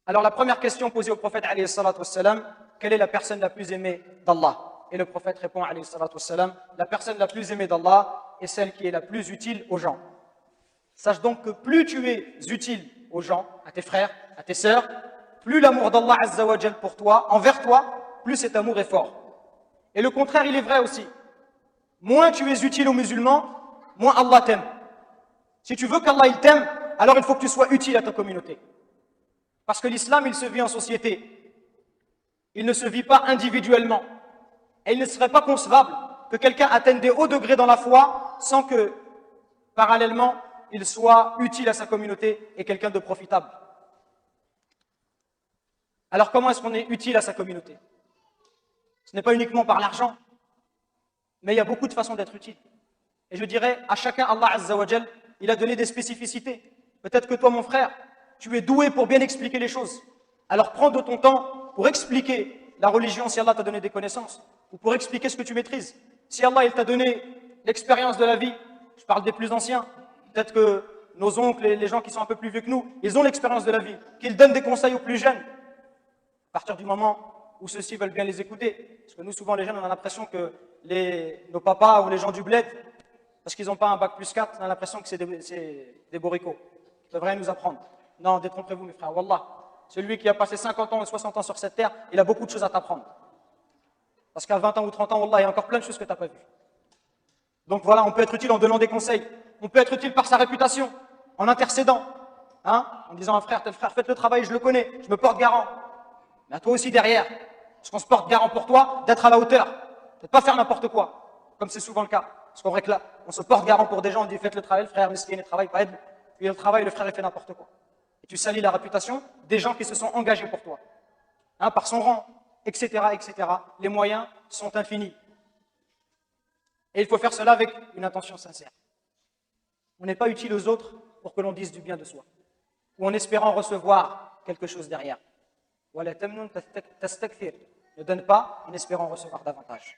Alors la première question posée au prophète alayhi salatu wassalam, quelle est la personne la plus aimée d'Allah? Et le prophète répond alayhi salatu wassalam, la personne la plus aimée d'Allah est celle qui est la plus utile aux gens. Sache donc que plus tu es utile aux gens, à tes frères, à tes sœurs, plus l'amour d'Allah Azza wa Jal pour toi, envers toi, plus cet amour est fort. Et le contraire, il est vrai aussi. Moins tu es utile aux musulmans, moins Allah t'aime. Si tu veux qu'Allah il t'aime, alors il faut que tu sois utile à ta communauté. Parce que l'islam, il se vit en société. Il ne se vit pas individuellement. Et il ne serait pas concevable que quelqu'un atteigne des hauts degrés dans la foi sans que, parallèlement, il soit utile à sa communauté et quelqu'un de profitable. Alors comment est-ce qu'on est utile à sa communauté? Ce n'est pas uniquement par l'argent, mais il y a beaucoup de façons d'être utile. Et je dirais, à chacun, Allah Azza wa Jal, il a donné des spécificités. Peut-être que toi, mon frère, tu es doué pour bien expliquer les choses. Alors prends de ton temps pour expliquer la religion si Allah t'a donné des connaissances, ou pour expliquer ce que tu maîtrises. Si Allah il t'a donné l'expérience de la vie, je parle des plus anciens, peut-être que nos oncles et les gens qui sont un peu plus vieux que nous, ils ont l'expérience de la vie, qu'ils donnent des conseils aux plus jeunes. À partir du moment où ceux-ci veulent bien les écouter, parce que nous, souvent, les jeunes, on a l'impression que nos papas ou les gens du bled, parce qu'ils n'ont pas un bac plus 4, on a l'impression que c'est des boricots, qui peuvent rien nous apprendre. Non, détrompez-vous, mes frères, wallah. Celui qui a passé 50 ans ou 60 ans sur cette terre, il a beaucoup de choses à t'apprendre. Parce qu'à 20 ans ou 30 ans, wallah, il y a encore plein de choses que tu n'as pas vues. Donc voilà, on peut être utile en donnant des conseils. On peut être utile par sa réputation, en intercédant. Hein, en disant à un frère, tel frère, faites le travail, je le connais, je me porte garant. Mais à toi aussi derrière, parce qu'on se porte garant pour toi, d'être à la hauteur. De ne pas faire n'importe quoi, comme c'est souvent le cas. Parce qu'on réclame, on se porte garant pour des gens, on dit faites le travail, le frère, miskin, il travaille pas, aide. Puis le travail, le frère, il fait n'importe quoi. Et tu salis la réputation des gens qui se sont engagés pour toi. Hein, par son rang, etc., etc. Les moyens sont infinis. Et il faut faire cela avec une intention sincère. On n'est pas utile aux autres pour que l'on dise du bien de soi, ou en espérant recevoir quelque chose derrière. Ne donne pas en espérant recevoir davantage.